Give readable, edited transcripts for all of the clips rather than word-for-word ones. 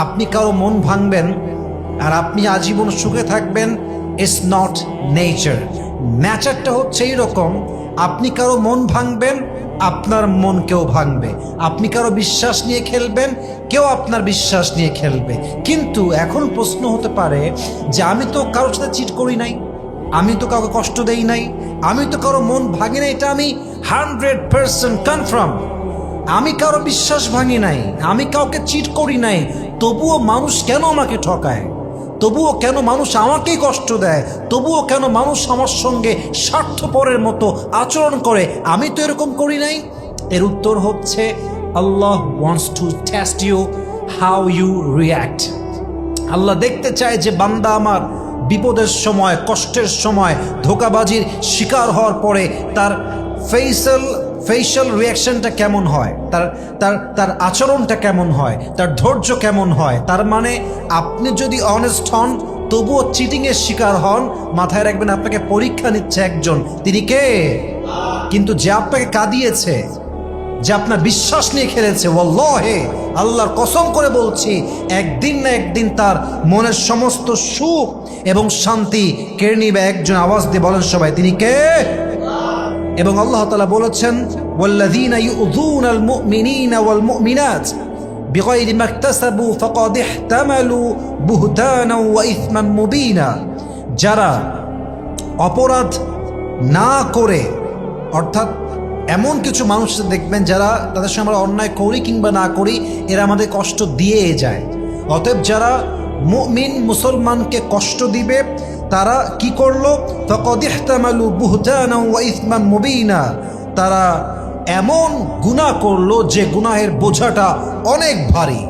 আপনি কারো মন ভাঙবেন আর আপনি আজীবন সুখে থাকবেন, ইটস নট নেচার। নেচারটা হচ্ছে এইরকম, আপনি কারো মন ভাঙবেন, আপনার মন কেউ ভাঙবে। আপনি কারো বিশ্বাস নিয়ে খেলবেন, কেউ আপনার বিশ্বাস নিয়ে খেলবে। কিন্তু এখন প্রশ্ন হতে পারে যে আমি তো কারোর সাথে চিট করি নাই, আমি তো কাউকে কষ্ট দেই নাই, আমি তো কারো মন ভাঙি নাই, এটা আমি 100% কনফার্ম। আমি কারো বিশ্বাস ভাঙি নাই, আমি কাউকে চিট করি নাই, তবুও মানুষ কেন আমাকে ঠকায়? তবুও কেন মানুষ আমাকেই কষ্ট দেয়? তবুও কেন মানুষ আমার সঙ্গে স্বার্থপরের মতো আচরণ করে? আমি তো এরকম করি নাই। এর উত্তর হচ্ছে Allah wants to test you how you react. Allah দেখতে চায় যে বান্দা আমার বিপদের সময়, কষ্টের সময়, ধোঁকাবাজির শিকার হওয়ার পরে তার ফেশিয়াল রিয়াকশনটা কেমন হয়, তার আচরণটা কেমন হয়, তার ধৈর্য কেমন হয়। তার মানে আপনি যদি অনেস্ট হন, তবুও চিটিংয়ের শিকার হন, মাথায় রাখবেন আপনাকে পরীক্ষা নিচ্ছে একজন, তিনি কে? কিন্তু যে আপনাকে কাঁদিয়েছে, যে আপনার বিশ্বাস নিয়ে খেলেছে, ওয়াল্লাহি আল্লাহর কসম করে বলছি, একদিন না একদিন তার মনের সমস্ত সুখ এবং শান্তি কেড়ে নিবে একজন। আওয়াজ দিয়ে বলেন সবাই, তিনি কে? এবং আল্লাহ তাআলা বলেছেন, ওয়াল্লাযীনা ইউযুনাল মুমিনিনা ওয়াল মুমিনাত বিগাইরি মাকতাসাবু ফাকাদ ইহতামালু বুহতানাও ওয়া ইসমান মুবিনা। যারা অপরাধ না করে, অর্থাৎ এমন কিছু মানুষ দেখবেন যারা, তাদের সঙ্গে আমরা অন্যায় করি কিংবা না করি, এরা আমাদের কষ্ট দিয়ে যায়। অতএব যারা মুমিন মুসলমানকে কষ্ট দিবে, তারা কি করলো? ফাকাদ ইহতামালু বুহতানাও ওয়া ইসমান মুবিনা। তারা এমন গুনাহ করলো যে গুনাহের বোঝাটা অনেক ভারী,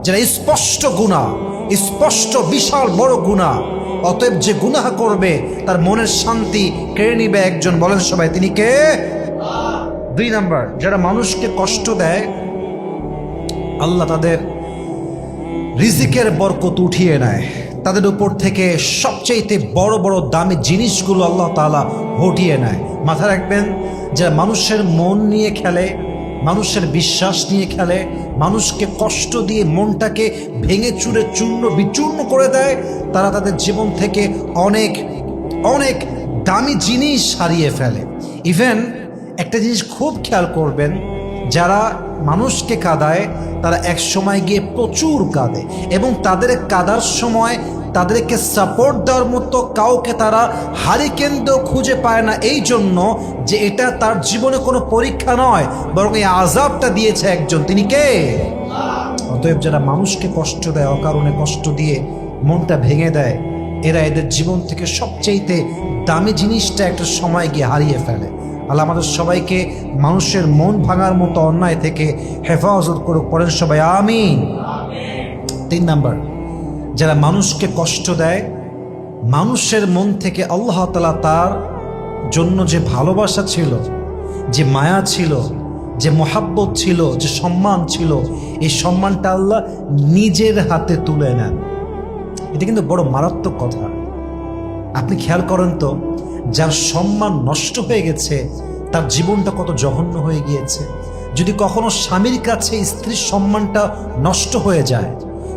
যেটা স্পষ্ট গুনাহ, স্পষ্ট বিশাল বড় গুনাহ। অতএব যে গুনাহ করবে তার মনের শান্তি কেড়ে নিবে একজন। বলেন সবাই, তিনি কে? 2 নাম্বার, যারা মানুষকে কষ্ট দেয়, আল্লাহ তাদের রিজিকের বরকত উঠিয়ে নেয়, তাদের উপর থেকে সবচেয়ে বড় বড় দামি জিনিসগুলো আল্লাহ তাআলা হটিয়ে নেয়। মাথায় রাখবেন, যারা মানুষের মন নিয়ে খেলে, মানুষের বিশ্বাস নিয়ে খেলে, মানুষকে কষ্ট দিয়ে মনটাকে ভেঙে চুরে চূর্ণ বিচূর্ণ করে দেয়, তারা তাদের জীবন থেকে অনেক অনেক দামি জিনিস হারিয়ে ফেলে। ইভেন একটা জিনিস খুব খেয়াল করবেন, যারা মানুষকে কাঁদায় তারা এক সময় গিয়ে প্রচুর কাঁদে, এবং তাদের কাঁদার সময় তাদেরকে সাপোর্ট দেওয়ার মতো কাউকে তারা হারিকেন্দ্র খুঁজে পায় না, এই জন্য যে এটা তার জীবনে কোনো পরীক্ষা নয়, বরং এই আযাবটা দিয়েছে একজন, তিনি কে? অতএব যারা মানুষকে কষ্ট দেয়, অকারণে কষ্ট দিয়ে মনটা ভেঙে দেয়, এরা এদের জীবন থেকে সবচেয়ে দামি জিনিসটা একটা সময় গিয়ে হারিয়ে ফেলে। আল্লাহ আমাদের সবাইকে মানুষের মন ভাঙার মতো অন্যায় থেকে হেফাজত করুক। পড়েন সবাই আমিন। 3 নাম্বার, যারা মানুষকে কষ্ট দেয়, মানুষের মন থেকে আল্লাহ তাআলা তার জন্য যে ভালোবাসা ছিল, যে মায়া ছিল, যে মোহাব্বত ছিল, যে সম্মান ছিল, এই সম্মানটা আল্লাহ নিজের হাতে তুলে নেন। এটা কিন্তু বড় মারাত্মক কথা। আপনি খেয়াল করেন তো, যার সম্মান নষ্ট হয়ে গেছে, তার জীবনটা কত জঘন্য হয়ে গিয়েছে। যদি কখনো স্বামীর কাছে স্ত্রীর সম্মানটা নষ্ট হয়ে যায়,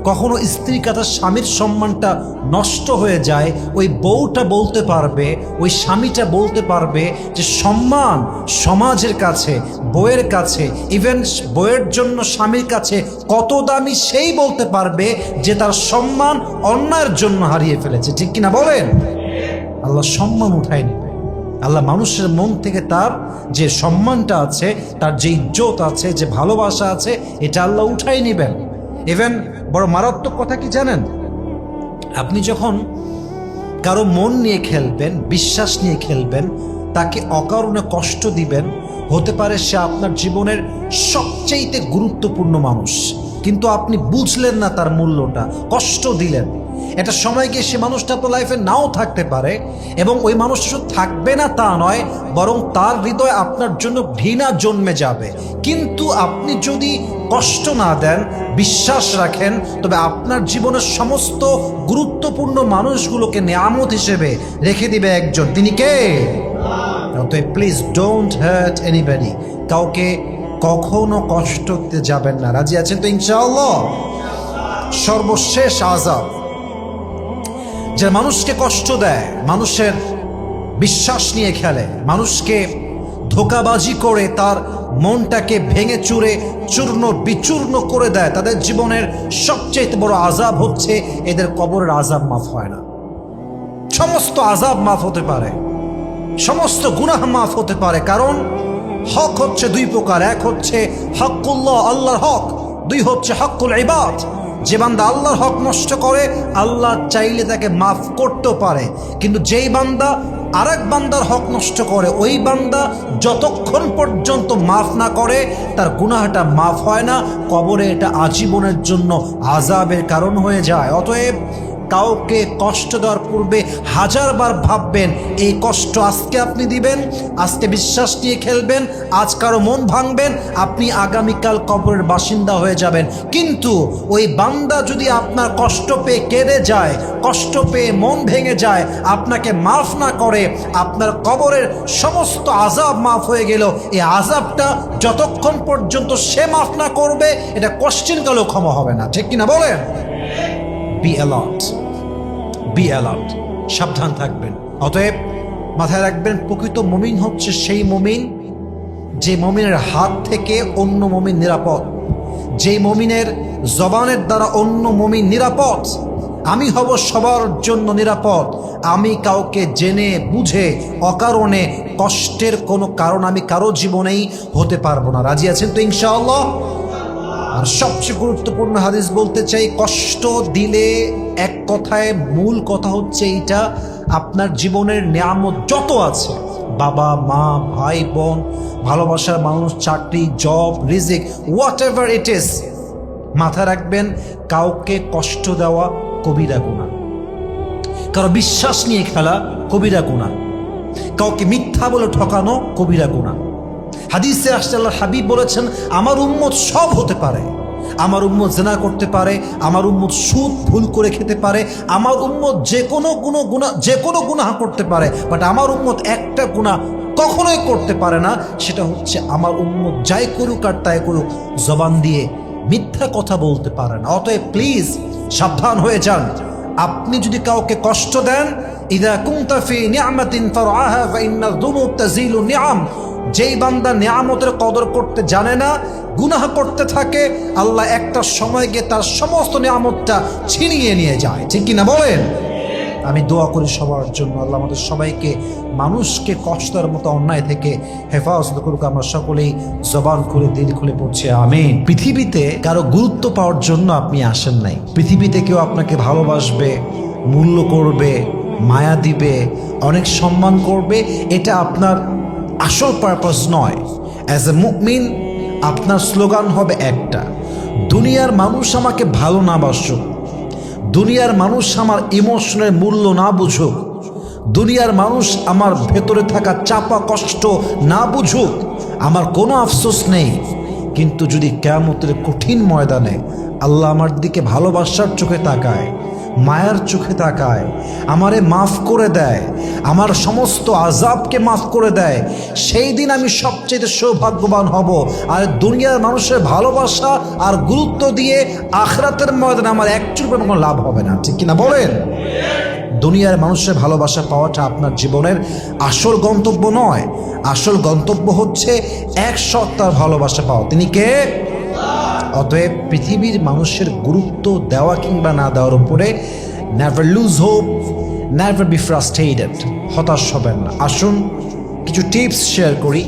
কখনো স্ত্রীর কাছে স্বামীর সম্মানটা নষ্ট হয়ে যায়, ওই বউটা বলতে পারবে, ওই স্বামীটা বলতে পারবে যে সম্মান সমাজের কাছে, বউয়ের কাছে, ইভেন বউয়ের জন্য স্বামীর কাছে কত দামি, সেই বলতে পারবে যে তার সম্মান অন্যায়ের জন্য হারিয়ে ফেলেছে। ঠিক কিনা বলেন? আল্লাহ সম্মান উঠায় নেবে। আল্লাহ মানুষের মন থেকে তার যে সম্মানটা আছে, তার যে ইজ্জত আছে, যে ভালোবাসা আছে, এটা আল্লাহ উঠাই নেবেন। ইভেন বড় মারাত্মক কথা কি জানেন? আপনি যখন কারো মন নিয়ে খেলবেন, বিশ্বাস নিয়ে খেলবেন, তাকে অকারণে কষ্ট দিবেন, হতে পারে সে আপনার জীবনের সবচেয়ে গুরুত্বপূর্ণ মানুষ, কিন্তু আপনি বুঝলেন না তার মূল্যটা, কষ্ট দিলেন। একটা সময় গিয়ে সে মানুষটা আপনার লাইফে নাও থাকতে পারে, এবং ওই মানুষটা শুধু থাকবে না তা নয়, বরং তার হৃদয়ে আপনার জন্য ঘৃণা জন্মে যাবে। কিন্তু আপনি যদি কষ্ট না দেন, বিশ্বাস রাখেন, তবে আপনার জীবনের সমস্ত গুরুত্বপূর্ণ মানুষগুলোকে নিয়ামত হিসেবে রেখে দিবে একজন, তিনি কে? অতএব প্লিজ ডোন্ট হার্ট এনিবডি। কাউকে কখনো কষ্ট দিতে যাবেন না। রাজি আছেন তো ইনশাআল্লাহ? সর্বশেষ আযাব, যে মানুষকে কষ্ট দেয়, মানুষের বিশ্বাস নিয়ে খেলে, মানুষকে ধোঁকাবাজি করে তার মনটাকে ভেঙে চুরে চূর্ণ বিচূর্ণ করে দেয়, তাদের জীবনের সবচেয়ে বড় আযাব হচ্ছে এদের কবরের আযাব মাফ হয় না। সমস্ত আযাব মাফ হতে পারে, সমস্ত গুনাহ মাফ হতে পারে, কারণ হক হচ্ছে দুই প্রকার। এক হচ্ছে হকুল্লাহ, আল্লাহর হক। দুই হচ্ছে হকুল ইবাদ। যে বান্দা আল্লাহর হক নষ্ট করে, আল্লাহ চাইলে তাকে মাফ করতেও পারে, কিন্তু যেই বান্দা আরেক বান্দার হক নষ্ট করে, ওই বান্দা যতক্ষণ পর্যন্ত মাফ না করে তার গুনাহটা মাফ হয় না, কবরে এটা আজীবনের জন্য আযাবের কারণ হয়ে যায়। অতএব কাউকে কষ্ট দেওয়ার পূর্বে হাজারবার ভাববেন, এই কষ্ট আজকে আপনি দিবেন, আজকে বিশ্বাস নিয়ে খেলবেন, আজ কারো মন ভাঙবেন, আপনি আগামীকাল কবরের বাসিন্দা হয়ে যাবেন। কিন্তু ওই বান্দা যদি আপনার কষ্ট পেয়ে কেঁদে যায়, কষ্ট পেয়ে মন ভেঙে যায়, আপনাকে মাফ না করে, আপনার কবরের সমস্ত আযাব মাফ হয়ে গেল। এই আযাবটা যতক্ষণ পর্যন্ত সে মাফ না করবে, এটা কোশ্চেনকালেও ক্ষমা হবে না। ঠিক কিনা বলেন? বি অ্যালার্ট, বি অ্যালার্ট, সাবধান থাকবেন। অতএব মাথায় রাখবেন, প্রকৃত মুমিন হচ্ছে সেই মুমিন যে মুমিনের হাত থেকে অন্য মুমিন নিরাপদ, যেই মুমিনের জবানের দ্বারা অন্য মুমিন নিরাপদ। আমি হব সবার জন্য নিরাপদ। আমি কাউকে জেনে বুঝে অকারণে কষ্টের কোনো কারণ আমি কারো জীবনেই হতে পারবো না। রাজি আছেন তো ইনশাআল্লাহ? আর সবচেয়ে গুরুত্বপূর্ণ হাদিস বলতে চাই, কষ্ট দিলে এক কথায় মূল কথা হচ্ছে এইটা, আপনার জীবনের নিয়ামত যত আছে, বাবা মা ভাই বোন ভালোবাসার মানুষ চাকরি জব রিজিক হোয়াট এভার ইট ইজ, মাথায় রাখবেন কাউকে কষ্ট দেওয়া কবিরা গুনাহ, কারো বিশ্বাস নিয়ে খেলা কবিরা গুনাহ, কাউকে মিথ্যা বলে ঠকানো কবিরা গুনাহ। হাদিসে আসছে আল্লাহর হাবিব বলেছেন, আমার উম্মত সব হতে পারে, আমার উম্মত জিনা করতে পারে, আমার উম্মত সুদ ভুল করে খেতে পারে, আমার উম্মত যে কোনো গুনাহ করতে পারে, বাট আমার উম্মত একটা গুনাহ কখনোই করতে পারে না, সেটা হচ্ছে আমার উম্মত যাই করুক আর তাই করুক জবান দিয়ে মিথ্যা কথা বলতে পারে না। অতএব প্লিজ সাবধান হয়ে যান। আপনি যদি কাউকে কষ্ট দেন, ইযা কুনতা ফি নি'মাতিন ফারআহা ফাইন্না যুনুব তাজিলু নি'ম, যেই বান্দা নিয়ামতের কদর করতে জানে না, গুনাহ করতে থাকে, আল্লাহ একটা সময় গিয়ে তার সমস্ত নিয়ামতটা ছিনিয়ে নিয়ে যায়। ঠিক কিনা বলেন? আমি দোয়া করি সবার জন্য, আল্লাহ আমাদের সবাইকে মানুষকে কষ্টের মতো অন্যায় থেকে হেফাজত করুক। আমরা সকলেই জবান খুলে দিল খুলে পড়ছি আমিন। পৃথিবীতে কারো গুরুত্ব পাওয়ার জন্য আপনি আসেন নাই। পৃথিবীতে কেউ আপনাকে ভালোবাসবে, মূল্য করবে, মায়া দিবে, অনেক সম্মান করবে, এটা আপনার আসল পারপাস নয়। অ্যাজ এ মুমিন আপনার স্লোগান হবে একটা, দুনিয়ার মানুষ আমাকে ভালো না বাসুক, দুনিয়ার মানুষ আমার ইমোশনের মূল্য না বুঝুক, দুনিয়ার মানুষ আমার ভেতরে থাকা চাপা কষ্ট না বুঝুক, আমার কোনো আফসোস নেই। কিন্তু যদি কিয়ামতের কঠিন ময়দানে আল্লাহ আমার দিকে ভালোবাসার চোখে তাকায়, মায়ার চোখে তাকায়, আমারে মাফ করে দেয়, আমার সমস্ত আযাবকে মাফ করে দেয়, সেই দিন আমি সবচেয়ে সৌভাগ্যবান হব। আর দুনিয়ার মানুষের ভালোবাসা আর গুরুত্ব দিয়ে আখিরাতের ময়দানে আমার একচুল কোনো লাভ হবে না। ঠিক কিনা বলেন? দুনিয়ার মানুষের ভালোবাসা পাওয়াটা আপনার জীবনের আসল গন্তব্য নয়। আসল গন্তব্য হচ্ছে এক সত্তার ভালোবাসা পাওয়া, তিনি কে? অতএব পৃথিবীর মানুষের গুরুত্ব দেওয়া কিংবা না দেওয়ার উপরে never lose hope, never be frustrated, হতাশ হবেন না। আসুন কিছু টিপস শেয়ার করি,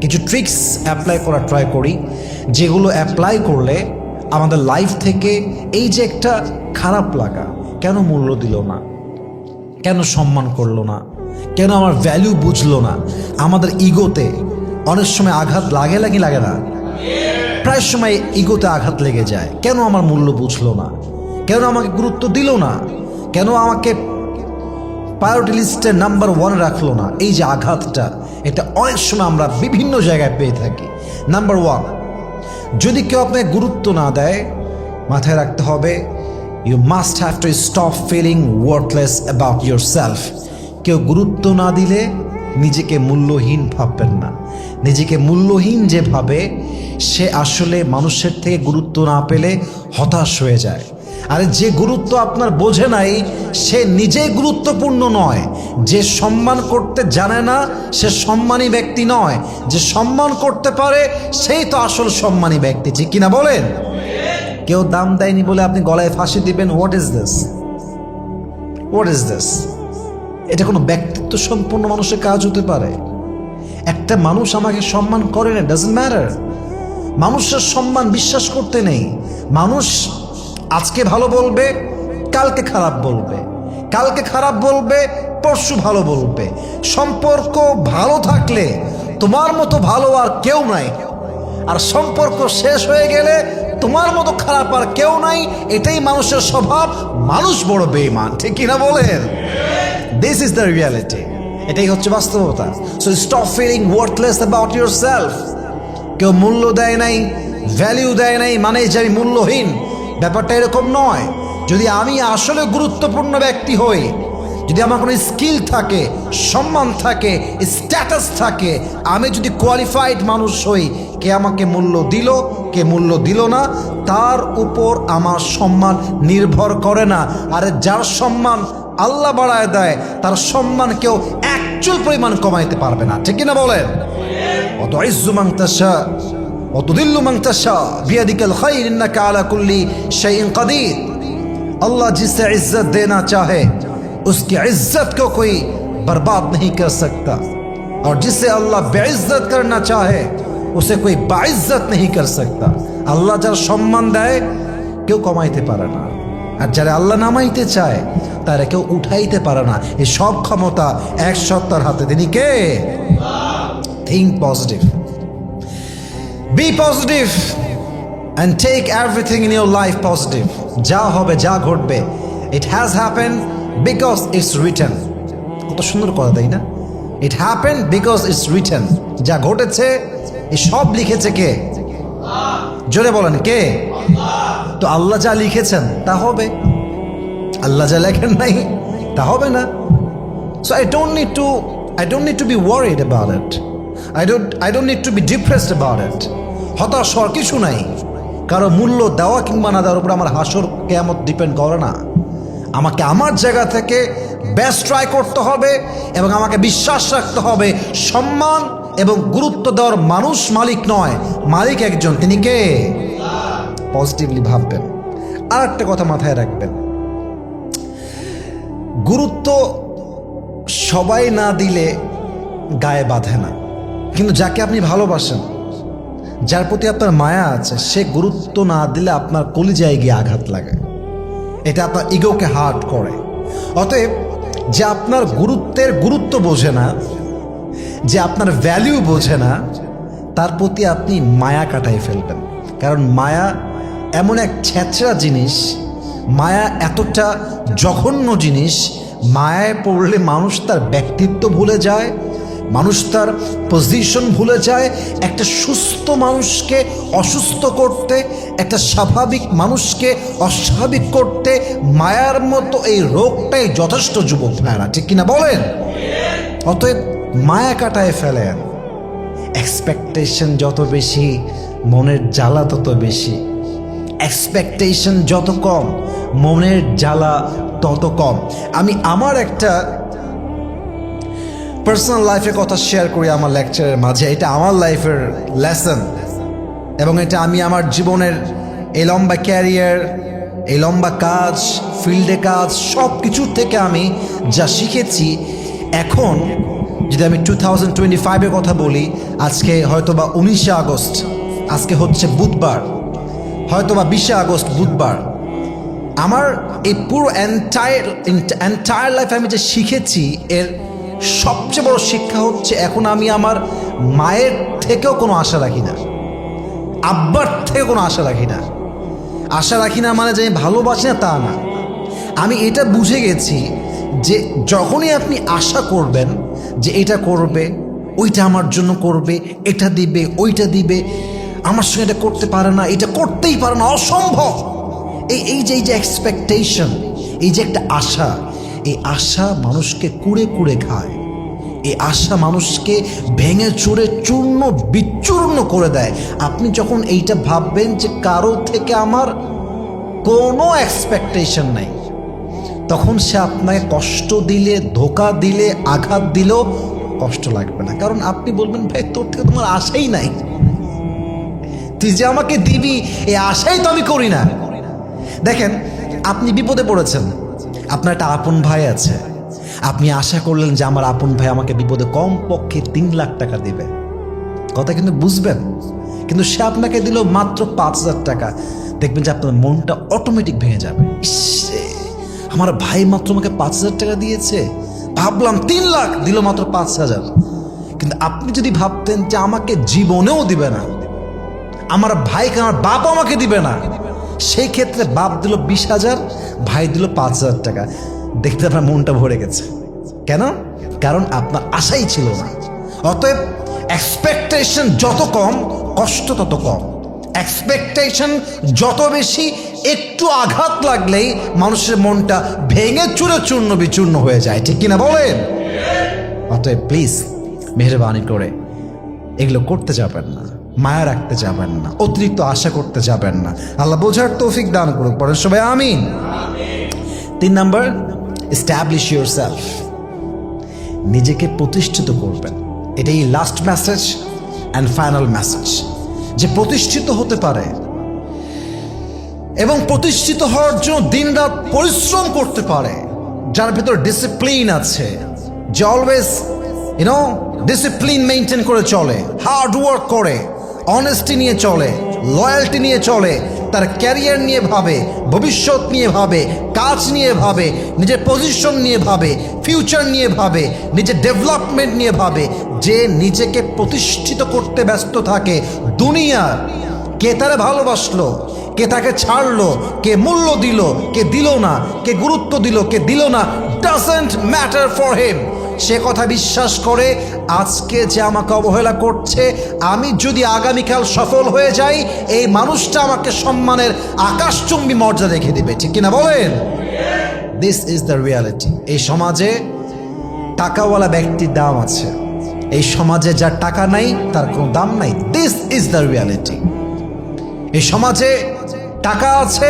কিছু ট্রিক্স অ্যাপ্লাই করা ট্রাই করি, যেগুলো অ্যাপ্লাই করলে আমাদের লাইফ থেকে এই যে একটা খারাপ লাগা, কেন মূল্য দিল না, কেন সম্মান করলো না, কেন আমার ভ্যালু বুঝলো না, আমাদের ইগোতে অনেক সময় আঘাত লাগে না? প্রায় সময় ইগোতে আঘাত লেগে যায়। কেন আমার মূল্য বুঝলো না, কেন আমাকে গুরুত্ব দিল না, কেন আমাকে প্রায়োরিটি লিস্টের নাম্বার 1 রাখলো না, এই যে আঘাতটা, এটা অনেক সময় আমরা বিভিন্ন জায়গায় পেয়ে থাকি। নাম্বার 1, যদি কেউ আপনাকে গুরুত্ব না দেয়, মাথায় রাখতে হবে, you must have to stop feeling worthless about your self. কেউ গুরুত্ব না দিলে নিজেকে মূল্যহীন ভাববেন না। নিজেকে মূল্যহীন যে ভাবে, সে আসলে মানুষের থেকে গুরুত্ব না পেলে হতাশ হয়ে যায়। আরে যে গুরুত্ব আপনার বোঝে নাই সে নিজেই গুরুত্বপূর্ণ নয়। যে সম্মান করতে জানে না সে সম্মানী ব্যক্তি নয়। যে সম্মান করতে পারে সেই তো আসল সম্মানী ব্যক্তি, ঠিক কিনা বলেন? কেউ দাম দেয়নি বলে আপনি গলায় ফাঁসি দিবেন, what is this? What is this? এটা কোনো ব্যক্তিত্ব সম্পন্ন মানুষের কাজ হতে পারে? একটা মানুষ আমাকে সম্মান করে না, ডাজন্ট ম্যাটার। মানুষের সম্মান বিশ্বাস করতে নেই। মানুষ আজকে ভালো বলবে, কালকে খারাপ বলবে, কালকে খারাপ বলবে, পরশু ভালো বলবে। সম্পর্ক ভালো থাকলে তোমার মতো ভালো আর কেউ নাই, আর সম্পর্ক শেষ হয়ে গেলে তোমার মতো খারাপ আর কেউ নাই। এটাই মানুষের স্বভাব। মানুষ বড় বেঈমান, ঠিক কিনা বলেন? This is the reality. এটাই হচ্ছে বাস্তবতা। So stop feeling worthless about yourself. কেউ মূল্য দেয় নাই, ভ্যালিউ দেয় নাই মানে যে আমি মূল্যহীন, ব্যাপারটা এরকম নয়। যদি আমি আসলে গুরুত্বপূর্ণ ব্যক্তি হই, যদি আমার কোনো স্কিল থাকে, সম্মান থাকে, স্ট্যাটাস থাকে, আমি যদি কোয়ালিফাইড মানুষ হই, কে আমাকে মূল্য দিল, কে মূল্য দিল না, তার উপর আমার সম্মান নির্ভর করে না। আর যার সম্মান আল্লাহ বাড়ায় দেয় তার সম্মান কেউ একচুল পরিমাণ কমাইতে পারবে না, ঠিক কিনা বলেন? অত ইজ্জু মান তাশা অত দিল্লু মান তাশা বিয়াদিকাল খায়র ইন্নাকা আলা কুল্লি শাইইন কাদির। अल्लाह जिसे इज्जत देना चाहे उसकी इज्जत को कोई बर्बाद नहीं कर सकता, और जिसे अल्लाह बेइज्जत करना चाहे उसे कोई बाइज्जत नहीं कर सकता। আল্লাহ যার সম্মান দেয় কেউ কমাইতে পারে না, আর যারা আল্লাহ নামাইতে চায় তারা কেউ উঠাইতে পারে না। এই সব ক্ষমতা এক সত্তার হাতে। তিনি কে? Think positive, be positive and take everything in your life positive. যা হবে, যা ঘটবে, it has happened because it's written. কত সুন্দর কথা, তাই না? It happened because it's written. যা ঘটেছে এই সব লিখেছে কে? জোরে বলেন, কে? তো আল্লাহ যা লিখেছেন তা হবে, আল্লাহ যা লেখেন নাই তা হবে না। So I don't need to be worried about it. I don't need to be depressed about it. হতাশ হওয়ার কিছু নাই। কারো মূল্য দেওয়া কিংবা না দেওয়ার উপর আমার হাসর কিয়ামত ডিপেন্ড করে না। আমাকে আমার জায়গা থেকে বেস্ট ট্রাই করতে হবে এবং আমাকে বিশ্বাস রাখতে হবে সম্মান এবং গুরুত্ব দেওয়ার মানুষ মালিক নয়, মালিক একজন। তিনি কে? পজিটিভলি ভাববেন। আর একটা কথা মাথায় রাখবেন, গুরুত্ব সবাই না দিলে গায়ে বাঁধে না, কিন্তু যাকে আপনি ভালোবাসেন, যার প্রতি আপনার মায়া আছে, সে গুরুত্ব না দিলে আপনার কলিজায় গিয়ে আঘাত লাগে। এটা আপনার ইগোকে হার্ট করে। অতএব যে আপনার গুরুত্বের গুরুত্ব বোঝে না, যে আপনার ভ্যালিউ বোঝে না, তার প্রতি আপনি মায়া কাটাই ফেলবেন। কারণ মায়া এমন এক ছেঁচড়া জিনিস, মায়া এতটা জঘন্য জিনিস, মায়ায় পড়লে মানুষ তার ব্যক্তিত্ব ভুলে যায়, মানুষ তার পজিশন ভুলে যায়। একটা সুস্থ মানুষকে অসুস্থ করতে, একটা স্বাভাবিক মানুষকে অস্বাভাবিক করতে মায়ার মতো এই রোগটাই যথেষ্ট, যুবক ভাইরা, ঠিক কিনা বলেন? অতএব মায়া কাটায় ফেলেন। এক্সপেকটেশন যত বেশি, মনের জ্বালা তত বেশি। এক্সপেকটেশন যত কম, মনের জ্বালা তত কম। আমি আমার একটা পার্সোনাল লাইফের কথা শেয়ার করি আমার লেকচারের মাঝে। এটা আমার লাইফের লেসন, এবং এটা আমি আমার জীবনের এই লম্বা ক্যারিয়ার, এই লম্বা কাজ, ফিল্ডে কাজ, সব কিছুর থেকে আমি যা শিখেছি। এখন যদি আমি 2025-এর কথা বলি, আজকে হয়তোবা 19শে আগস্ট, আজকে হচ্ছে বুধবার, হয়তোবা 20শে আগস্ট বুধবার। আমার এই পুরো এন্টায়ার লাইফ আমি যে শিখেছি, এর সবচেয়ে বড় শিক্ষা হচ্ছে এখন আমি আমার মায়ের থেকেও কোনো আশা রাখি না, আব্বার থেকে কোনো আশা রাখি না। আশা রাখি না মানে যে আমি ভালোবাসি না তা না। আমি এটা বুঝে গেছি যে যখনই আপনি আশা করবেন যে এটা করবে, ওইটা আমার জন্য করবে, এটা দিবে, ওইটা দিবে, আমার সঙ্গে এটা করতে পারে না, এটা করতেই পারে না, অসম্ভব, এই যে এক্সপেকটেশন, এই যে একটা আশা, এই আশা মানুষকে কুড়ে কুড়ে খায়। এই আশা মানুষকে ভেঙে চুরে চূর্ণ বিচূর্ণ করে দেয়। আপনি যখন এইটা ভাববেন যে কারো থেকে আমার কোনো এক্সপেকটেশন নাই, তখন সে আপনাকে কষ্ট দিলে, ধোকা দিলে, আঘাত দিলেও কষ্ট লাগবে না। কারণ আপনি বলবেন, ভাই তোর থেকে তোমার আশাই নাই, তুই যে আমাকে দিবি এই আশাই তো আমি করি না। দেখেন, আপনি বিপদে পড়েছেন, আপনার একটা আপন ভাই আছে, আপনি আশা করলেন যে আমার আপন ভাই আমাকে বিপদে কমপক্ষে 3 লাখ টাকা দিবে, কথা কিন্তু বুঝবেন। কিন্তু সে আপনাকে দিল মাত্র 5,000 টাকা, দেখবেন যে আপনার মনটা অটোমেটিক ভেঙে যাবে। আমার ভাই মাত্র আমাকে 5,000 টাকা দিয়েছে, ভাবলাম 3 লাখ, দিল মাত্র 5,000। কিন্তু আপনি যদি ভাবতেন যে আমাকে জীবনেও দিবে না, আমার ভাইকে আমার বাপ আমাকে দিবে না, সেই ক্ষেত্রে বাপ দিল 20,000, ভাই দিল 5,000 টাকা, দেখতে আপনার মনটা ভরে গেছে। কেন? কারণ আপনার আশাই ছিল না। অতএব এক্সপেকটেশন যত কম, কষ্ট তত কম। এক্সপেকটেশন যত বেশি, একটু আঘাত লাগলেই মানুষের মনটা ভেঙে চুরে চূর্ণ বিচূর্ণ হয়ে যায়, ঠিক কিনা বলেন? অতএব প্লিজ মেহরবানি করে এগুলো করতে যাবেন না, মায়া রাখতে যাবেন না, অতিরিক্ত আশা করতে যাবেন না। আল্লাহ বোঝার তৌফিক দান করুক, পড়েন সবাই আমিন। 3 নাম্বার, এস্টাবলিশ ইয়োরসেলফ, নিজেকে প্রতিষ্ঠিত করবেন। এটাই last message and final message, যে প্রতিষ্ঠিত হতে পারে এবং প্রতিষ্ঠিত হওয়ার জন্য দিনরাত পরিশ্রম করতে পারে, যার ভিতর ডিসিপ্লিন আছে, যে অলওয়েজ ডিসিপ্লিন মেনটেন করে চলে, হার্ড ওয়ার্ক করে, অনেস্টি নিয়ে চলে, লয়্যালটি নিয়ে চলে, তার ক্যারিয়ার নিয়ে ভাবে, ভবিষ্যৎ নিয়ে ভাবে, কাজ নিয়ে ভাবে, নিজের পজিশন নিয়ে ভাবে, ফিউচার নিয়ে ভাবে, নিজের ডেভেলপমেন্ট নিয়ে ভাবে, যে নিজেকে প্রতিষ্ঠিত করতে ব্যস্ত থাকে। দুনিয়া কে তারে ভালোবাসলো, কে তাকে ছাড়লো, কে মূল্য দিল, কে দিল না, কে গুরুত্ব দিল, কে দিল না, ডাজন্ট ম্যাটার ফর হিম। সে কথা বিশ্বাস করে আজকে যে আমাকে অবহেলা করছে, আমি যদি আগামীকাল সফল হয়ে যাই, এই মানুষটা আমাকে সম্মানের আকাশচুম্বী মর্যাদা রেখে দিবে, ঠিক কিনা বলেন? This is the reality. এই সমাজে টাকাওয়ালা ব্যক্তির দাম আছে, এই সমাজে যার টাকা নাই তার কোনো দাম নাই। This is the reality. এই সমাজে টাকা আছে,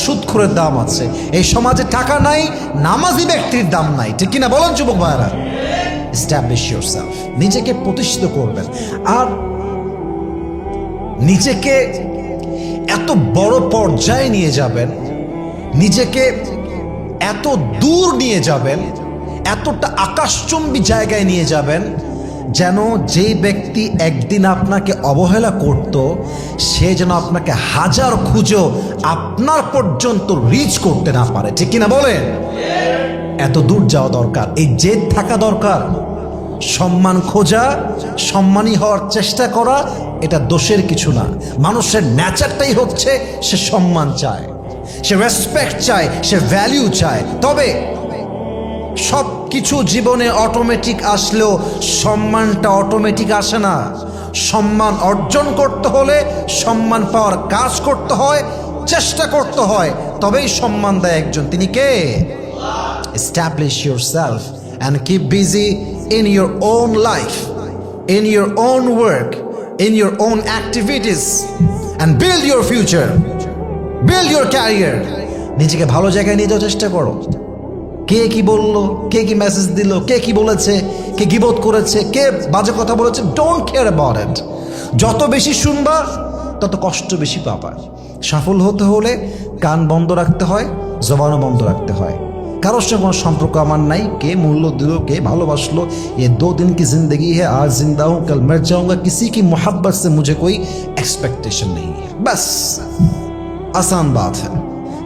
সুদখোরের দাম আছে। এই সমাজে টাকা নাই, নামাজি ব্যক্তির দাম নাই, ঠিক কিনা বলেন যুবক ভাইরা? এস্টাবলিশ ইয়োরসেলফ, নিজেকে প্রতিষ্ঠিত করবেন। আর নিজেকে এত বড় পর্যায়ে নিয়ে যাবেন, নিজেকে এত দূর নিয়ে যাবেন, এতটা আকাশচুম্বী জায়গায় নিয়ে যাবেন, যেন যে ব্যক্তি একদিন আপনাকে অবহেলা করত, সে যেন আপনাকে হাজার খুঁজেও আপনার পর্যন্ত রিচ করতে না পারে, ঠিক কিনা বলেন? এত দূর যাওয়া দরকার, এই জেদ থাকা দরকার। সম্মান খোঁজা, সম্মানী হওয়ার চেষ্টা করা, এটা দোষের কিছু না। মানুষের নেচারটাই হচ্ছে সে সম্মান চায়, সে রেসপেক্ট চায়, সে ভ্যালিউ চায়। তবে সব কিছু জীবনে অটোমেটিক আসলেও সম্মানটা অটোমেটিক আসে না। সম্মান অর্জন করতে হলে সম্মান পাওয়ার কাজ করতে হয়, চেষ্টা করতে হয়, তবেই সম্মান দেয় একজন। তিনি কে? Establish yourself and keep busy in your own life, in your own work, in your own activities and build your future, build your career. নিজেকে ভালো জায়গায় নিয়ে যাওয়ার চেষ্টা করো। কে কি বললো, কে কি মেসেজ দিল, কে কি বলেছে, কে গীবত করেছে, কে বাজে কথা বলেছে, ডোন্ট কেয়ার অ্যাবাউট ইট। যত বেশি শুনবা তত কষ্ট বেশি পাবা। সফল হতে হলে কান বন্ধ রাখতে হয়, জবানও বন্ধ রাখতে হয়। কারোর সঙ্গে কোনো সম্পর্ক আমার নাই, কে মূল্য দিল, কে ভালোবাসলো, ये 2 दिन की जिंदगी है, आज जिंदा हूँ कल मर जाऊंगा, किसी की मोहब्बत से मुझे कोई एक्सपेक्टेशन नहीं है। बस आसान बात है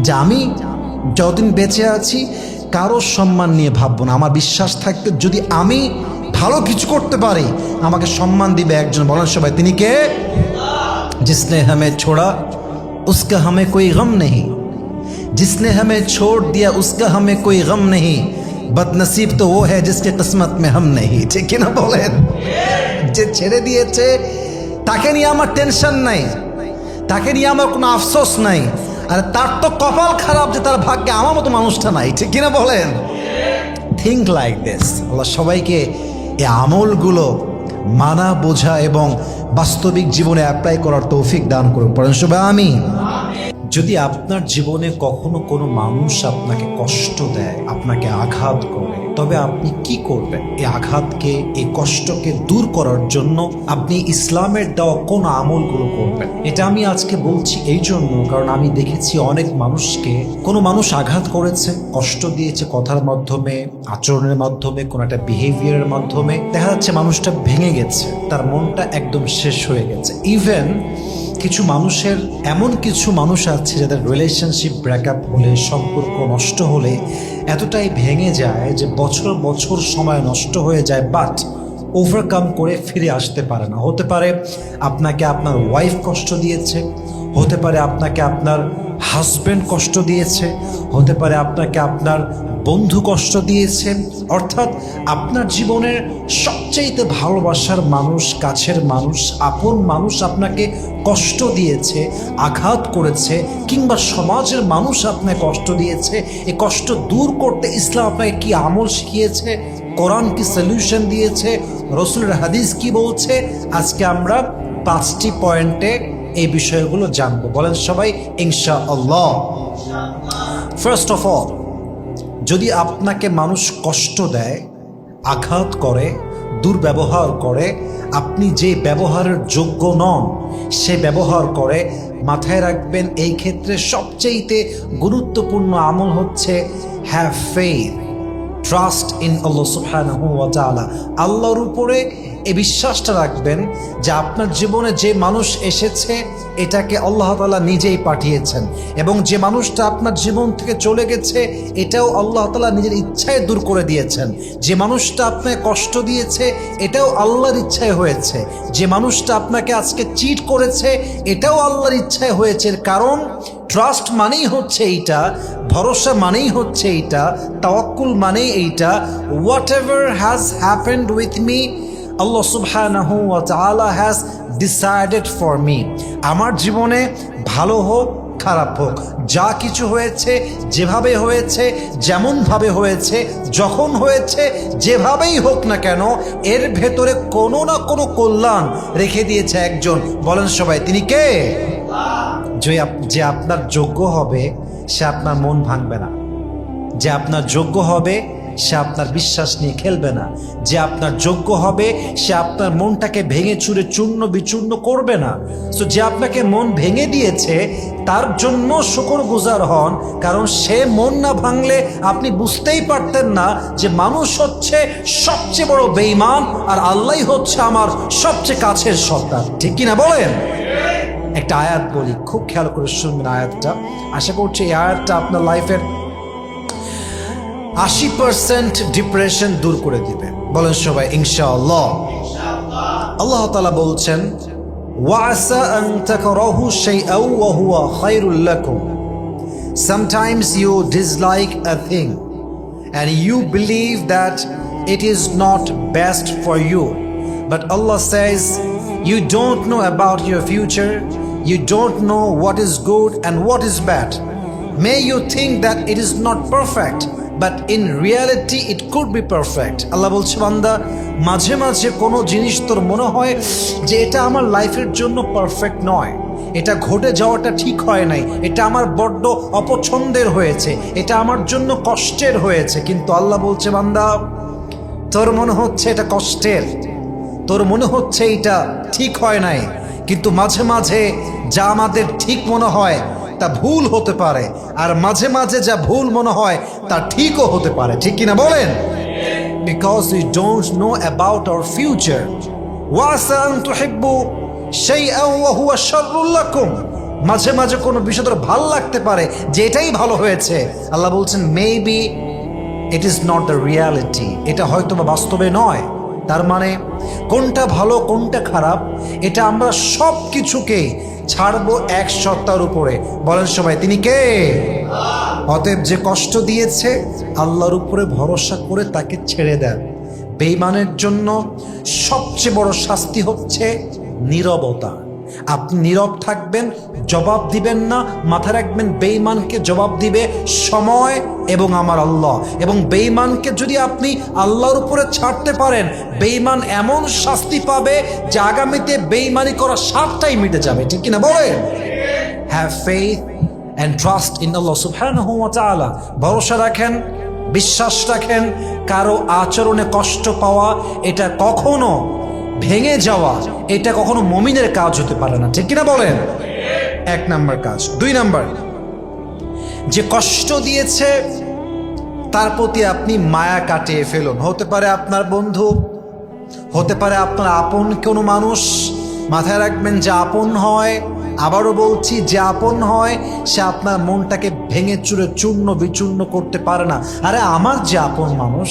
যে আমি যতদিন বেঁচে আছি কারোর সম্মান নিয়ে ভাববো না। আমার বিশ্বাস থাকতে যদি আমি ভালো কিছু করতে পারি, আমাকে সম্মান দিবে একজন। বলেন সবাই, তিনি কে? जिसने हमें छोड़ा उसका हमें कोई गम नहीं, जिसने हमें छोड़ दिया उसका हमें कोई गम नहीं, बदनसीब तो वो है जिसके किस्मत में हम नहीं, ঠিক না বলেন? যে ছেড়ে দিয়েছে তাকে নিয়ে আমার টেনশন নাই, তাকে নিয়ে আমার কোনো আফসোস নাই। আর তার তো কপাল খারাপ যে তার ভাগ্যে আমার মতো মানুষটা নাই, ঠিক কিনা বলেন? Think like this. আল্লাহ সবাইকে এই আমলগুলো মানা, বোঝা এবং বাস্তবিক জীবনে অ্যাপ্লাই করার তৌফিক দান করুন। পড়েন সবাই আমিন। যদি আপনার জীবনে কখনো কোনো মানুষ আপনাকে কষ্ট দেয়, আপনাকে আঘাত করে, তবে আপনি কি করবেন? এই আঘাতকে, এই কষ্টকে দূর করার জন্য আপনি ইসলামের দেওয়া কোন আমলগুলো করবেন? এটা আমি আজকে বলছি এই জন্য, কারণ আমি দেখেছি অনেক মানুষকে কোনো মানুষ আঘাত করেছে, কষ্ট দিয়েছে কথার মাধ্যমে, আচরণের মাধ্যমে, কোনো একটা বিহেভিয়ারের মাধ্যমে। দেখা যাচ্ছে মানুষটা ভেঙে গেছে, তার মনটা একদম শেষ হয়ে গেছে। ইভেন কিছু মানুষের, এমন কিছু মানুষ আছে যাদের রিলেশনশিপ ব্রেকআপ হলে, সম্পর্ক নষ্ট হলে এতটাই ভেঙে যায় যে বছর বছর সময় নষ্ট হয়ে যায়, বাট ওভারকাম করে ফিরে আসতে পারে না। হতে পারে আপনাকে আপনার ওয়াইফ কষ্ট দিয়েছে, হতে পারে আপনাকে আপনার হাজব্যান্ড কষ্ট দিয়েছে, হতে পারে আপনাকে আপনার বন্ধু কষ্ট দিয়েছে, অর্থাৎ আপনার জীবনের সবচেয়ে ভালোবাসার মানুষ, কাছের মানুষ, আপন মানুষ আপনাকে কষ্ট দিয়েছে, আঘাত করেছে, কিংবা সমাজের মানুষ আপনাকে কষ্ট দিয়েছে। এই কষ্ট দূর করতে ইসলাম আপনাকে কি আমল শিখিয়েছে, কোরআন কি সলিউশন দিয়েছে, রসুলের হাদিস কি বলছে, আজকে আমরা 5টি পয়েন্টে এই বিষয়গুলো জানবো। বলেন সবাই ইনশাআল্লাহ। ফার্স্ট অফ অল, যদি আপনাকে মানুষ কষ্ট দেয়, আঘাত করে, দুর্ব্যবহার করে, আপনি যে ব্যবহারের যোগ্য নন সে ব্যবহার করে, মাথায় রাখবেন এই ক্ষেত্রে সবচেয়ে গুরুত্বপূর্ণ আমল হচ্ছে হ্যাভ ফেইথ, ট্রাস্ট ইন আল্লাহ সুবহানাহু ওয়া তাআলা। আল্লাহর উপরে এই বিশ্বাসটা রাখবেন যে আপনার জীবনে যে মানুষ এসেছে এটাকে আল্লাহ তাআলা নিজেই পাঠিয়েছেন, এবং যে মানুষটা আপনার জীবন থেকে চলে গেছে এটাও আল্লাহ তাআলা নিজের ইচ্ছায় দূর করে দিয়েছেন। যে মানুষটা আপনাকে কষ্ট দিয়েছে এটাও আল্লাহর ইচ্ছায় হয়েছে। যে মানুষটা আপনাকে আজকে চিট করেছে এটাও আল্লাহর ইচ্ছায় হয়েছে। কারণ ট্রাস্ট মানেই হচ্ছে এইটা, ভরসা মানেই হচ্ছে এইটা, তাওয়াক্কুল মানেই এইটা, whatever has happened with me, Allah সুবহানাহু ওয়া তাআলা হ্যাজ ডিসাইডেড ফর মি। আমার জীবনে ভালো হোক খারাপ হোক, যা কিছু হয়েছে, যেভাবে হয়েছে, যেমনভাবে হয়েছে, যখন হয়েছে, যেভাবেই হোক না কেন, এর ভেতরে কোনো না কোনো কল্যাণ রেখে দিয়েছে একজন। বলেন সবাই, তিনি কে? যে আপনার যোগ্য হবে সে আপনার মন ভাঙবে না, যে আপনার যোগ্য হবে সে আপনার বিশ্বাস নিয়ে খেলবে না, যে আপনার যোগ্য হবে সে আপনার মনটাকে ভেঙে চুরে চূর্ণ বিচূর্ণ করবে না। সো যে আপনাকে মন ভেঙে দিয়েছে তার জন্য শুকরগুজার হন, কারণ সে মন না ভাঙলে আপনি বুঝতেই পারতেন না যে মানুষ হচ্ছে সবচেয়ে বড় বেঈমান আর আল্লাহই হচ্ছে আমার সবচেয়ে কাছের সত্তা। ঠিক কিনা বলেন? একটা আয়াত বলি, খুব খেয়াল করে শুনবেন আয়াতটা। আশা করছি এই আয়াতটা আপনার লাইফের 80% ডিপ্রেশন দূর করে দিবে। বলেন সবাই ইনশাআল্লাহ। আল্লাহ তাআলা বলছেন, ওয়াসা আন তাকরাহু শাইআন ওয়া হুয়া খায়রুল লাকুম। Sometimes you dislike a thing and you believe that it is not best for you, but Allah says you don't know about your future, you don't know what is good and what is bad. May you think that it is not perfect, but in reality it could be perfect. আল্লাহ বলছে, বান্দা, মাঝে মাঝে কোনো জিনিস তোর মনে হয় যে এটা আমার লাইফের জন্য পারফেক্ট নয়, এটা ঘটে যাওয়াটা ঠিক হয় নাই, এটা আমার বড্ড অপছন্দের হয়েছে, এটা আমার জন্য কষ্টের হয়েছে। কিন্তু আল্লাহ বলছে, বান্দা, তোর মনে হচ্ছে এটা কষ্টের, তোর মনে হচ্ছে এটা ঠিক হয় নাই, কিন্তু মাঝে মাঝে যা আমাদের ঠিক মনে হয় তা ভুল হতে পারে, আর মাঝে মাঝে যা ভুল মনে হয় তা ঠিকও হতে পারে। ঠিক কিনা বলেন? Because we don't know about our future. وَعَسَىٰ أَن تُحِبُّوا شَيْئًا وَهُوَ شَرٌّ لَكُمْ. মাঝে মাঝে কোনো বিষয় তোর ভালো লাগতে পারে যে এটাই ভালো হয়েছে। আল্লাহ বলছেন, maybe it is not the reality, এটা হয়তো বা বাস্তবে নয়। তার মানে কোনটা ভালো কোনটা খারাপ এটা আমরা সব কিছুকে ছাড়বো এক সত্তার উপরে। বলেন সবাই, তিনি কে? অতএব যে কষ্ট দিয়েছে আল্লাহর উপরে ভরসা করে তাকে ছেড়ে দেন। বেঈমানের জন্য সবচেয়ে বড় শাস্তি হচ্ছে নীরবতা। আপনি নীরব থাকবেন, জবাব দিবেন না। মাথায় রাখবেন, বেঈমানকে জবাব দিবে সময় এবং আমার আল্লাহ। এবং বেঈমানকে যদি আপনি আল্লাহর উপরে ছাড়তে পারেন, বেঈমান এমন শাস্তি পাবে যে আগামীতে বেঈমানি করা স্বাদটাই মিটে যাবে। ঠিক কিনা বলেন? Have faith and trust in Allah subhanahu wa ta'ala. ভরসা রাখেন, বিশ্বাস রাখেন। কারো আচরণে কষ্ট পাওয়া, এটা কখনো ভেঙে যাওয়া, এটা কখনো মুমিনের কাজ হতে পারে না, ঠিক কিনা বলেন? এক নাম্বার কাজ। দুই নাম্বার, যে কষ্ট দিয়েছে তার প্রতি আপনি মায়া কাটিয়ে ফেলুন। হতে পারে আপনার বন্ধু, হতে পারে আপনার আপন কোনো মানুষ। মাথায় রাখবেন, যে আপন হয়, আবারও বলছি, যে আপন হয় সে আপনার মনটাকে ভেঙে চুরে চূর্ণ বিচূর্ণ করতে পারে না। আরে আমার যে আপন মানুষ,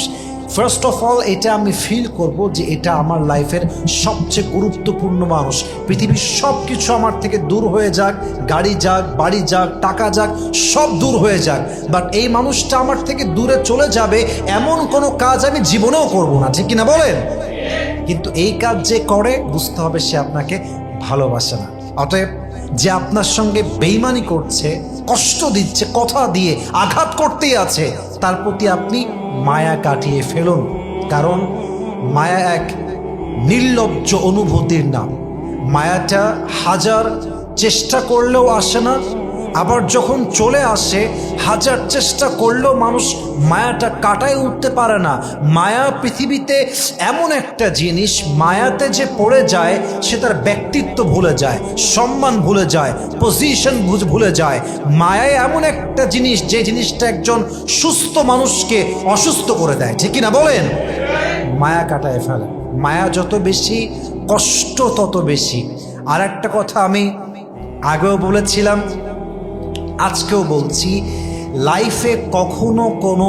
ফার্স্ট অফ অল এটা আমি ফিল করব যে এটা আমার লাইফের সবচেয়ে গুরুত্বপূর্ণ মানুষ। পৃথিবীর সব কিছু আমার থেকে দূর হয়ে যাক, গাড়ি যাক, বাড়ি যাক, টাকা যাক, সব দূর হয়ে যাক, বাট এই মানুষটা আমার থেকে দূরে চলে যাবে এমন কোনো কাজ আমি জীবনেও করব না, ঠিক কিনা বলেন? কিন্তু এই কাজ যে করে, বুঝতে হবে সে আপনাকে ভালোবাসে না। অতএব যে আপনার সঙ্গে বেইমানি করছে, কষ্ট দিচ্ছে, কথা দিয়ে আঘাত করতেই আছে, তার প্রতি আপনি মায়া কাটিয়ে ফেলুন। কারণ মায়া এক নির্লজ্জ অনুভূতির নাম। মায়াটা হাজার চেষ্টা করলেও আসে না, আবার যখন চলে আসে হাজার চেষ্টা করলেও মানুষ মায়াটা কাটায় উঠতে পারে না। মায়া পৃথিবীতে এমন একটা জিনিস, মায়াতে যে পড়ে যায় সে তার ব্যক্তিত্ব ভুলে যায়, সম্মান ভুলে যায়, পজিশন ভুলে যায়। মায়ায় এমন একটা জিনিস, যে জিনিসটা একজন সুস্থ মানুষকে অসুস্থ করে দেয়, ঠিক কিনা বলেন? মায়া কাটায় ফেলে। মায়া যত বেশি, কষ্ট তত বেশি। আর একটা কথা আমি আগেও বলেছিলাম, আজকেও বলছি, লাইফে কখনো কোনো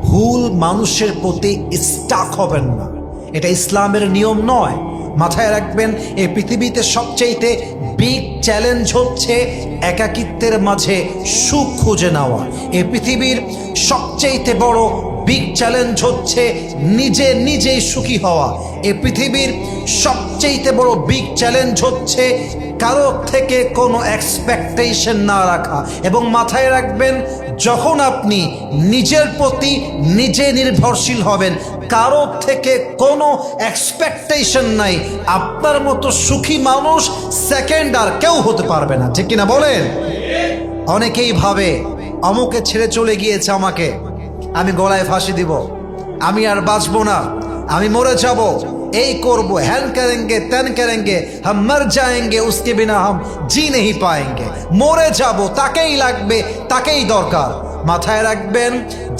ভুল মানুষের প্রতি স্টাক হবেন না। এটা ইসলামের নিয়ম নয়। মাথায় রাখবেন, এই পৃথিবীতে সবচেয়ে বিগ চ্যালেঞ্জ হচ্ছে একাকিত্বের মাঝে সুখ খুঁজে নেওয়া। এই পৃথিবীর সবচেয়ে বড় বিগ চ্যালেঞ্জ হচ্ছে নিজেই সুখী হওয়া। এই পৃথিবীর সবচেয়ে বড় বিগ চ্যালেঞ্জ হচ্ছে কারো থেকে কোনো এক্সপেকটেশন না রাখা। এবং মাথায় রাখবেন, যখন আপনি নিজের প্রতি নিজে নির্ভরশীল হবেন, কারো থেকে কোনো এক্সপেকটেশন নাই, আপনার মতো সুখী মানুষ সেকেন্ড আর কেউ হতে পারবে না, ঠিক কিনা বলেন? অনেকেই ভাবে অমুকে ছেড়ে চলে গিয়েছে আমাকে, আমি গলায় ফাঁসি দিব, আমি আর বাঁচবো না, আমি মরে যাব, এই করবো, হ্যান করেঙ্গে ত্যান করেঙ্গে, হাম মর যায়েঙ্গে, উসকে বিনা হাম জি নেহি পায়েঙ্গে। মরে যাব, তাকেই লাগবে, তাকেই দরকার। মাথায় রাখবেন,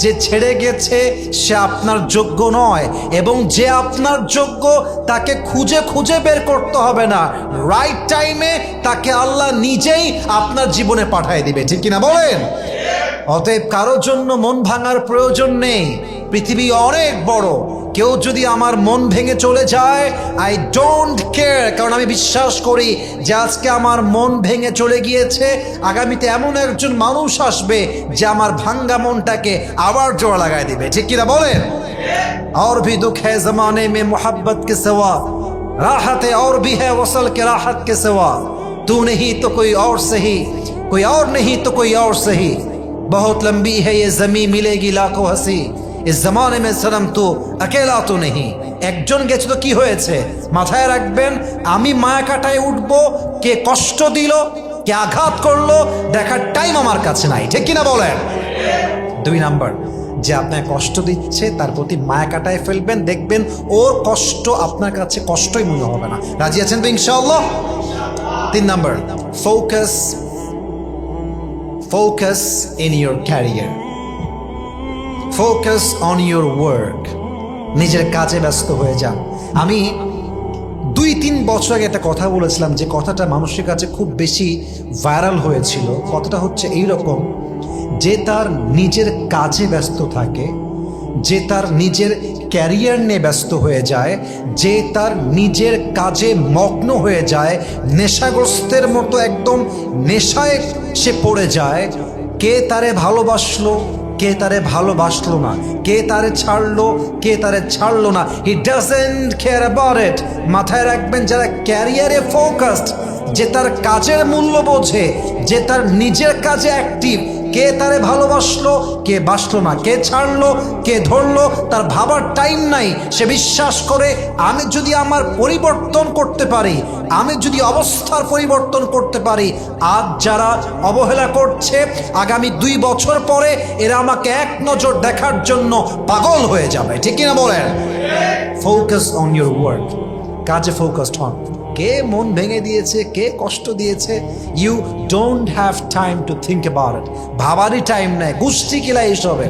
যে ছেড়ে গেছে সে আপনার যোগ্য নয়, এবং যে আপনার যোগ্য তাকে খুঁজে খুঁজে বের করতে হবে না। রাইট টাইমে তাকে আল্লাহ নিজেই আপনার জীবনে পাঠিয়ে দিবে, ঠিক কিনা বলেন? অতএব কারোর জন্য মন ভাঙার প্রয়োজন নেই। পৃথিবী অনেক বড়। কেউ যদি আমার মন ভেঙে চলে যায়, আই ডোন্ট কেয়ার। কারণ আমি বিশ্বাস করি যে আজকে আমার মন ভেঙে চলে গিয়েছে, আগামীতে এমন একজন মানুষ আসবে যে আমার ভাঙ্গা মনটাকে আবার জোড়া লাগাই দিবে, ঠিক কিনা বলেন? और भी दुख है जमाने में मोहब्बत के सिवा, राहत और भी है वसल के राहत के सिवा, तू नहीं तो कोई और सही, कोई और नहीं तो कोई और सही, बहुत लंबी है ये जमीन मिलेगी लाखों हंसी, इस जमाने में सनम तू अकेला तो नहीं। একজন গেছে তো কি হয়েছে? মাথায় রাখবেন, আমি মায়া কাটায় উঠবো, কে কষ্ট দিল, কে আঘাত করলো, দেখার টাইম আমার কাছে নাই, ঠিক কিনা বলেন? দুই নাম্বার, যে আপনার কষ্ট দিচ্ছে তার প্রতি মায়া কাটায় ফেলবেন, দেখবেন ওর কষ্ট আপনার কাছে কষ্টই মনে হবে না। রাজি আছেন তো ইনশাআল্লাহ? তিন number, focus in your career, focus on your work. নিজের কাজে ব্যস্ত হয়ে যান। আমি 2-3 বছর আগে একটা কথা বলেছিলাম, যে কথাটা মানুষের কাছে খুব বেশি ভাইরাল হয়েছিল। কথাটা হচ্ছে এইরকম, যে তার নিজের কাজে ব্যস্ত থাকে, যে তার নিজের ক্যারিয়ার নিয়ে ব্যস্ত হয়ে যায়, যে তার নিজের কাজে মগ্ন হয়ে যায়, নেশাগ্রস্তের মতো একদম নেশায় সে পড়ে যায়, কে তারে ভালোবাসলো, কে তারে ভালোবাসলো না, কে তারে ছাড়লো, কে তারে ছাড়লো না, he doesn't care about it. মাথায় রাখবেন, যারা ক্যারিয়ারে ফোকাসড, যে তার কাজের মূল্য বোঝে, যে তার নিজের কাজে অ্যাক্টিভ, কে তারে ভালোবাসলো, কে বাসলো না, কে ছাড়লো, কে ধরলো, তার ভাবার টাইম নাই। সে বিশ্বাস করে আমি যদি আমার পরিবর্তন করতে পারি, আমি যদি অবস্থার পরিবর্তন করতে পারি, আজ যারা অবহেলা করছে আগামী 2 বছর পরে এরা আমাকে এক নজর দেখার জন্য পাগল হয়ে যাবে। ঠিক কিনা বলেন? ফোকাস অন ইউর ওয়ার্ক, কাজে ফোকাসড হন। কে মন ভেঙে দিয়েছে, কে কষ্ট দিয়েছে, you don't have time to think about it. ভাবারই টাইম নেই, গোষ্ঠী কিলা এইসবে।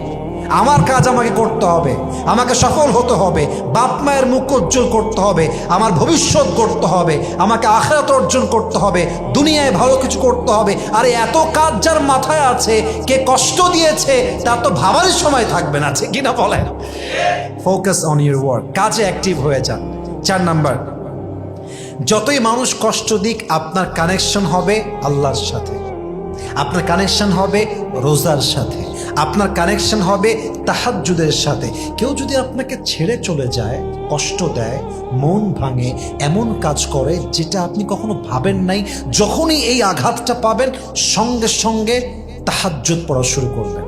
আমার কাজ আমাকে করতে হবে, আমাকে সফল হতে হবে, বাপ মায়ের মুখ উজ্জ্বল করতে হবে, আমার ভবিষ্যৎ করতে হবে, আমাকে আখিরাত অর্জন করতে হবে, দুনিয়ায় ভালো কিছু করতে হবে। আরে এত কাজ যার মাথায় আছে, কে কষ্ট দিয়েছে তার তো ভাবারই সময় থাকবে না। ঠিক কিনা বলেন? ফোকাস অন ইউর ওয়ার্ক, কাজে অ্যাক্টিভ হয়ে যান। 4 নাম্বার, যতই মানুষ কষ্ট দিক আপনার কানেকশন হবে আল্লাহর সাথে, আপনার কানেকশন হবে রোজার সাথে, আপনার কানেকশন হবে তাহাজ্জুদের সাথে। কেউ যদি আপনাকে ছেড়ে চলে যায়, কষ্ট দেয়, মন ভাঙে, এমন কাজ করে যেটা আপনি কখনো ভাবেন নাই, যখনই এই আঘাতটা পাবেন সঙ্গে সঙ্গে তাহাজ্জুদ পড়া শুরু করবেন,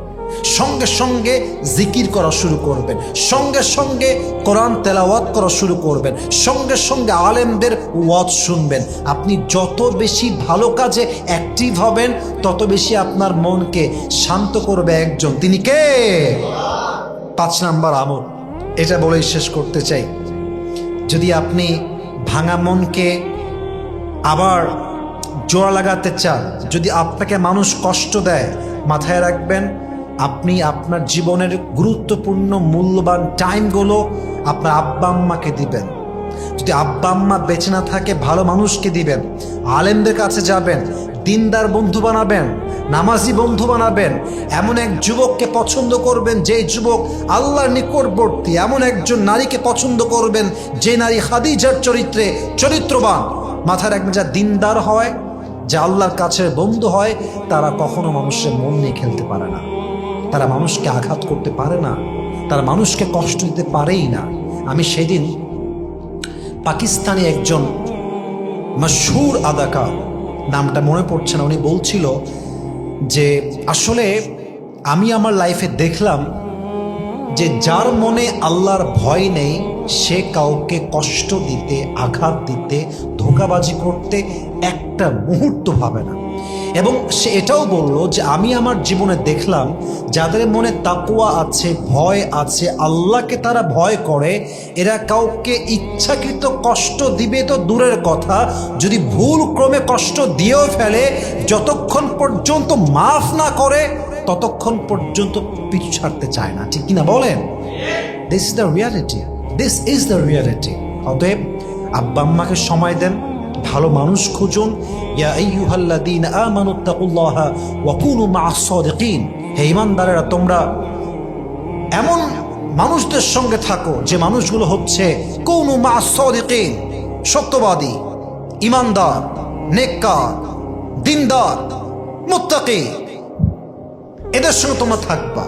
সঙ্গে সঙ্গে জিকির করা শুরু করবেন, সঙ্গে সঙ্গে কোরআন তেলাওয়াত করা শুরু করবেন, সঙ্গে সঙ্গে আলেমদের ওয়াজ শুনবেন। আপনি যত বেশি ভালো কাজে অ্যাক্টিভ হবেন তত বেশি আপনার মনকে শান্ত করবে একজন, তিনি কে? 5 নাম্বার আমল, এটা বলেই শেষ করতে চাই। যদি আপনি ভাঙা মনকে আবার জোড়া লাগাতে চান, যদি আপনাকে মানুষ কষ্ট দেয়, মাথায় রাখবেন আপনি আপনার জীবনের গুরুত্বপূর্ণ মূল্যবান টাইমগুলো আপনার আব্বা আম্মাকে দিবেন। যদি আব্বা আম্মা বেঁচে না থাকে ভালো মানুষকে দিবেন, আলেমদের কাছে যাবেন, দিনদার বন্ধু বানাবেন, নামাজি বন্ধু বানাবেন, এমন এক যুবককে পছন্দ করবেন যে যুবক আল্লাহর নিকটবর্তী, এমন একজন নারীকে পছন্দ করবেন যে নারী খাদিজার চরিত্রে চরিত্রবান। মাথায় রাখবেন, যা দিনদার হয়, যা আল্লাহর কাছের বন্ধু হয়, তারা কখনো মানুষের মন নিয়ে খেলতে পারে না, তারা মানুষকে আঘাত করতে পারে না, তারা মানুষকে কষ্ট দিতে পারেই না। আমি সেদিন পাকিস্তানি একজন মশহুর আদাকার, নামটা মনে পড়ছে না, উনি বলছিল যে আসলে আমি আমার লাইফে দেখলাম যে যার মনে আল্লাহর ভয় নেই সে কাউকে কষ্ট দিতে, আঘাত দিতে, ধোঁকাবাজি করতে একটা মুহূর্ত ভাবে না। এবং সে এটাও বলল যে আমি আমার জীবনে দেখলাম যাদের মনে তাকওয়া আছে, ভয় আছে, আল্লাহকে তারা ভয় করে, এরা কাউকে ইচ্ছাকৃত কষ্ট দিবে তো দূরের কথা, যদি ভুল ক্রমে কষ্ট দিয়েও ফেলে, যতক্ষণ পর্যন্ত মাফ না করে ততক্ষণ পর্যন্ত পিছু ছাড়তে চায় না। ঠিক কিনা বলেন? This is the reality, this is the reality. অতএব আব্বা আম্মাকে সময় দেন, ভালো মানুষ খুঁজুন। ইয়া আইয়ুহাল্লাযীনা আমানুত্তাকুল্লাহা ওয়া কুনু মা'আস সাদিকিন, হে ঈমানদারেরা তোমরা এমন মানুষদের সঙ্গে থাকো যে মানুষগুলো হচ্ছে কুনু মা'আস সাদিকিন, সত্যবাদী, ঈমানদার, নেককার, দিনদার, মুত্তাকি, এদের সঙ্গে তোমরা থাকবা।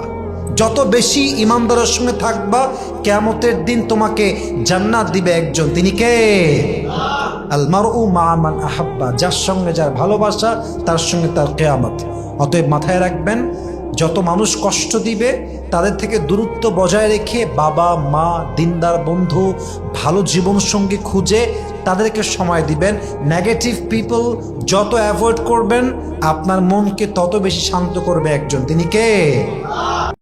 যত বেশি ঈমানদারের সঙ্গে থাকবা, কিয়ামতের দিন তোমাকে জান্নাত দিবে একজন, তিনি কে? আল মারউ মা মান আহাব্বা, যার সঙ্গে যার ভালোবাসা তার সঙ্গে তার কিয়ামত। অতএব মাথায় রাখবেন, যত মানুষ কষ্ট দিবে তাদের থেকে দূরত্ব বজায় রেখে বাবা মা, দিনদার বন্ধু, ভালো জীবনসঙ্গী খুঁজে তাদেরকে সময় দিবেন। নেগেটিভ পিপল যত অ্যাভয়েড করবেন আপনার মনকে তত বেশি শান্ত করবে একজন, তিনি কে?